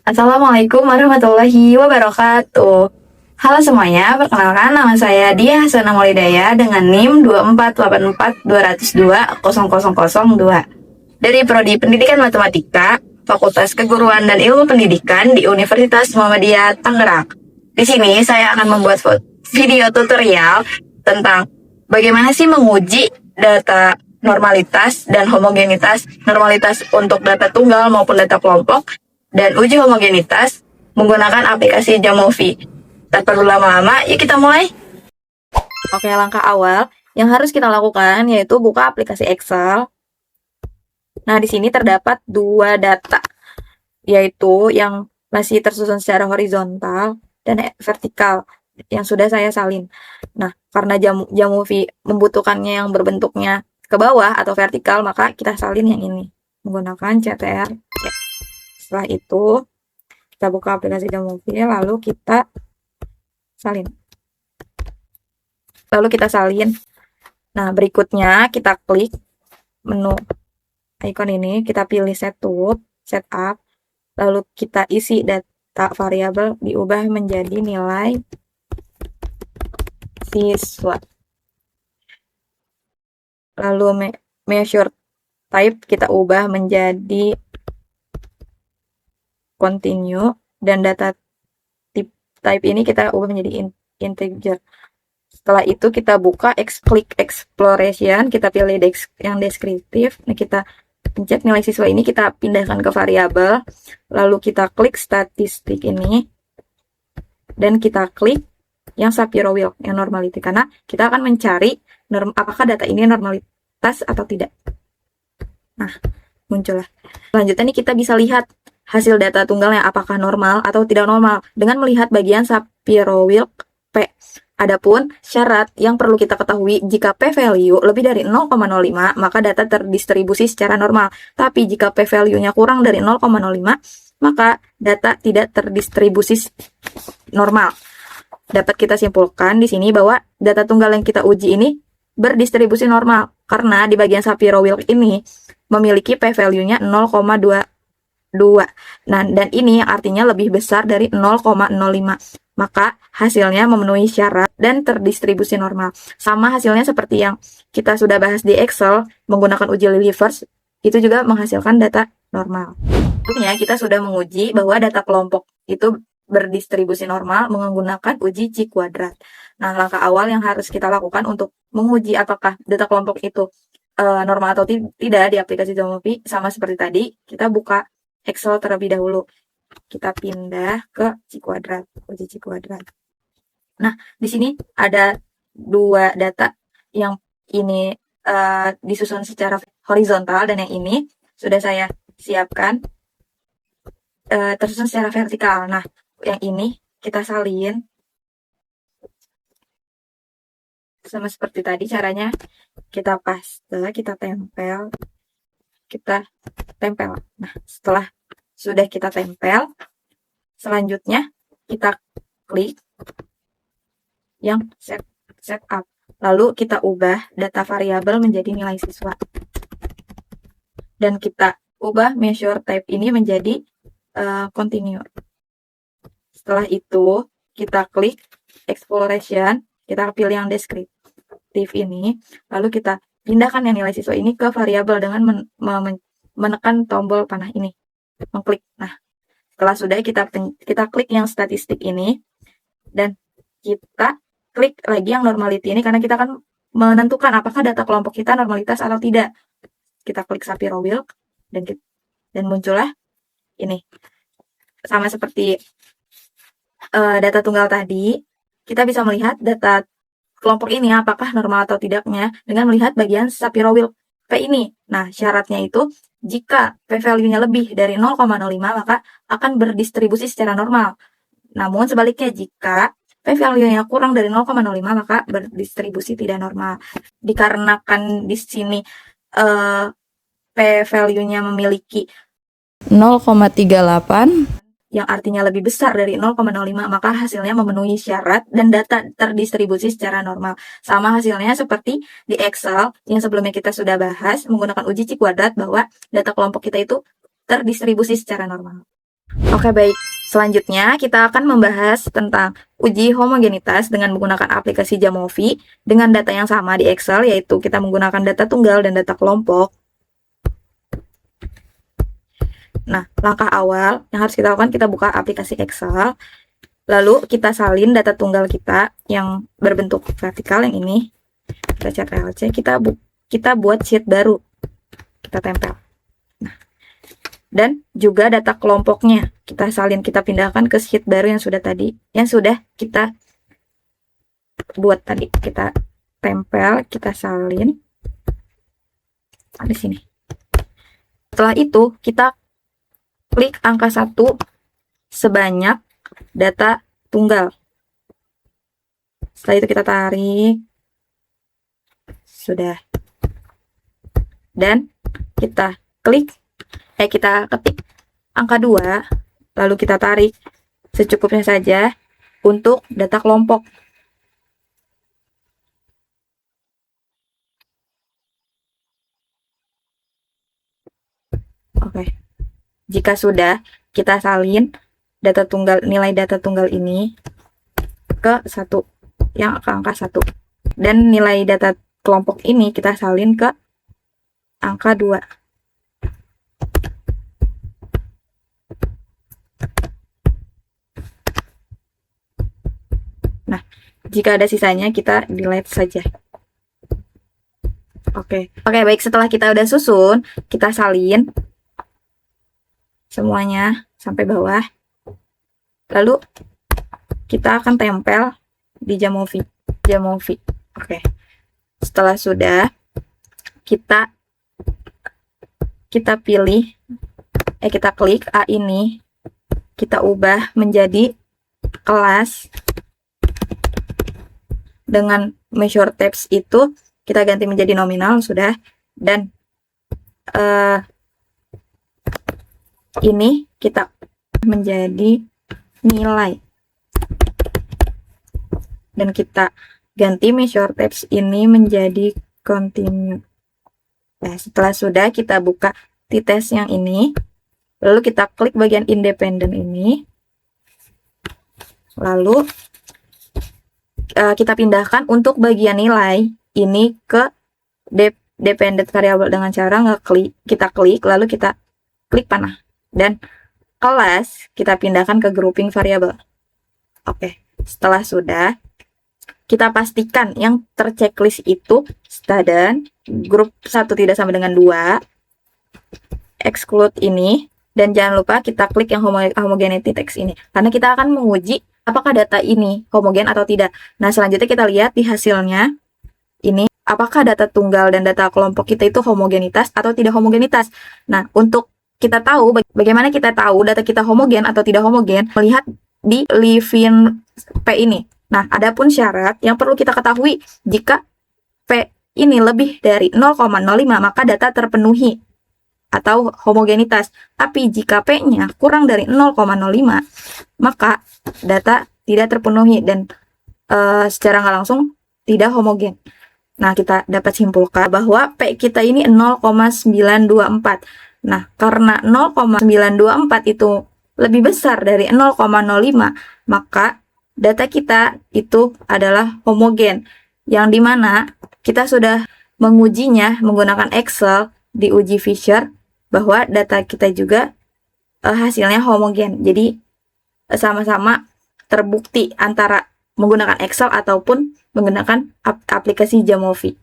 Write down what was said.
Assalamualaikum warahmatullahi wabarakatuh. Halo semuanya, perkenalkan nama saya Dia Hasanah Maulidaya dengan NIM 24842020002 dari Prodi Pendidikan Matematika, Fakultas Keguruan dan Ilmu Pendidikan di Universitas Muhammadiyah Tangerang. Di sini saya akan membuat video tutorial tentang bagaimana sih menguji data normalitas dan homogenitas normalitas untuk data tunggal maupun data kelompok dan uji homogenitas menggunakan aplikasi Jamovi. Tak perlu lama-lama, yuk kita mulai. Oke, langkah awal yang harus kita lakukan yaitu buka aplikasi Excel. Nah, di sini terdapat dua data, yaitu yang masih tersusun secara horizontal dan vertikal yang sudah saya salin. Nah, karena Jamovi membutuhkannya yang berbentuknya ke bawah atau vertikal, maka kita salin yang ini menggunakan CTRL-C. Setelah itu, kita buka aplikasi Jamovi, lalu kita salin. Nah, berikutnya kita klik menu icon ini, kita pilih setup, lalu kita isi data variabel diubah menjadi nilai siswa. Lalu measure type kita ubah menjadi continue, dan data type ini kita ubah menjadi integer. Setelah itu kita buka klik exploration, kita pilih yang deskriptif. Nah, kita pencet nilai siswa ini, kita pindahkan ke variabel, lalu kita klik statistik ini, dan kita klik yang Shapiro-Wilk, yang normality, karena kita akan mencari apakah data ini normalitas atau tidak. Nah, muncullah. Selanjutnya nih kita bisa lihat hasil data tunggalnya apakah normal atau tidak normal dengan melihat bagian Shapiro-Wilk P. Adapun syarat yang perlu kita ketahui, jika p-value lebih dari 0,05 maka data terdistribusi secara normal. Tapi jika p-value-nya kurang dari 0,05 maka data tidak terdistribusi normal. Dapat kita simpulkan di sini bahwa data tunggal yang kita uji ini berdistribusi normal karena di bagian Shapiro-Wilk ini memiliki p-value-nya 0,22. Nah, dan ini yang artinya lebih besar dari 0,05. Maka hasilnya memenuhi syarat dan terdistribusi normal. Sama hasilnya seperti yang kita sudah bahas di Excel menggunakan uji Lilliefors, itu juga menghasilkan data normal. Tentunya kita sudah menguji bahwa data kelompok itu berdistribusi normal menggunakan uji Chi kuadrat. Nah, langkah awal yang harus kita lakukan untuk menguji apakah data kelompok itu normal atau tidak di aplikasi Jamovi, sama seperti tadi, kita buka Excel terlebih dahulu. Kita pindah ke uji Chi kuadrat. Nah, di sini ada dua data, yang ini disusun secara horizontal dan yang ini sudah saya siapkan tersusun secara vertikal. Nah, yang ini kita salin sama seperti tadi caranya. Kita paste, kita tempel. Nah, setelah sudah kita tempel, selanjutnya kita klik yang setup. Lalu kita ubah data variabel menjadi nilai siswa. Dan kita ubah measure type ini menjadi continue. Setelah itu, kita klik exploration, kita pilih yang deskriptif ini, lalu kita pindahkan yang nilai siswa ini ke variabel dengan menekan tombol panah ini, mengklik. Nah, setelah sudah kita klik yang statistik ini, dan kita klik lagi yang normality ini karena kita akan menentukan apakah data kelompok kita normalitas atau tidak. Kita klik Shapiro-Wilk dan muncullah ini. Sama seperti data tunggal tadi, kita bisa melihat data kelompok ini apakah normal atau tidaknya dengan melihat bagian Shapiro-Wilk P ini. Nah, syaratnya itu jika p-value-nya lebih dari 0,05 maka akan berdistribusi secara normal. Namun sebaliknya, jika p-value-nya kurang dari 0,05 maka berdistribusi tidak normal. Dikarenakan di sini p-value-nya memiliki 0,38 yang artinya lebih besar dari 0,05 maka hasilnya memenuhi syarat dan data terdistribusi secara normal. Sama hasilnya seperti di Excel yang sebelumnya kita sudah bahas menggunakan uji Chi kuadrat bahwa data kelompok kita itu terdistribusi secara normal. Oke, baik. Selanjutnya, kita akan membahas tentang uji homogenitas dengan menggunakan aplikasi Jamovi dengan data yang sama di Excel, yaitu kita menggunakan data tunggal dan data kelompok. Nah, langkah awal yang harus kita lakukan, kita buka aplikasi Excel, lalu kita salin data tunggal kita yang berbentuk vertikal yang ini, kita Ctrl+C, kita buat sheet baru, kita tempel. Dan juga data kelompoknya kita salin, kita pindahkan ke sheet baru yang sudah kita buat tadi, kita tempel, kita salin di sini. Setelah itu kita klik angka 1 sebanyak data tunggal. Setelah itu kita tarik, sudah, dan kita kita ketik angka 2, lalu kita tarik secukupnya saja untuk data kelompok. Oke. Jika sudah, kita salin nilai data tunggal ini ke angka 1. Dan nilai data kelompok ini kita salin ke angka 2. Nah, jika ada sisanya kita delete saja. Oke, baik. Setelah kita udah susun, kita salin semuanya sampai bawah. Lalu kita akan tempel di Jamovi. Oke. Setelah sudah, kita pilih, kita klik A ini, kita ubah menjadi kelas. Dengan measure types itu kita ganti menjadi nominal, sudah. Dan ini kita menjadi nilai, dan kita ganti measure types ini menjadi continue. Nah, setelah sudah, kita buka t-test yang ini, lalu kita klik bagian independen ini, lalu kita pindahkan untuk bagian nilai ini ke dependent variable dengan cara kita klik, lalu kita klik panah, dan kelas kita pindahkan ke grouping variable. Oke, setelah sudah, kita pastikan yang terchecklist itu student, grup 1 tidak sama dengan 2, exclude ini, dan jangan lupa kita klik yang homogeneity text ini, karena kita akan menguji apakah data ini homogen atau tidak. Nah, selanjutnya kita lihat di hasilnya ini, apakah data tunggal dan data kelompok kita itu homogenitas atau tidak homogenitas. Nah, untuk kita tahu, bagaimana kita tahu data kita homogen atau tidak homogen, melihat di Levin P ini. Nah, adapun syarat yang perlu kita ketahui, jika P ini lebih dari 0,05, maka data terpenuhi atau homogenitas. Tapi jika P-nya kurang dari 0,05, maka data tidak terpenuhi dan secara nggak langsung tidak homogen. Nah, kita dapat simpulkan bahwa P kita ini 0,924. Nah, karena 0,924 itu lebih besar dari 0,05, maka data kita itu adalah homogen, yang dimana kita sudah mengujinya menggunakan Excel di uji Fisher, bahwa data kita juga hasilnya homogen. Jadi sama-sama terbukti antara menggunakan Excel ataupun menggunakan aplikasi Jamovi.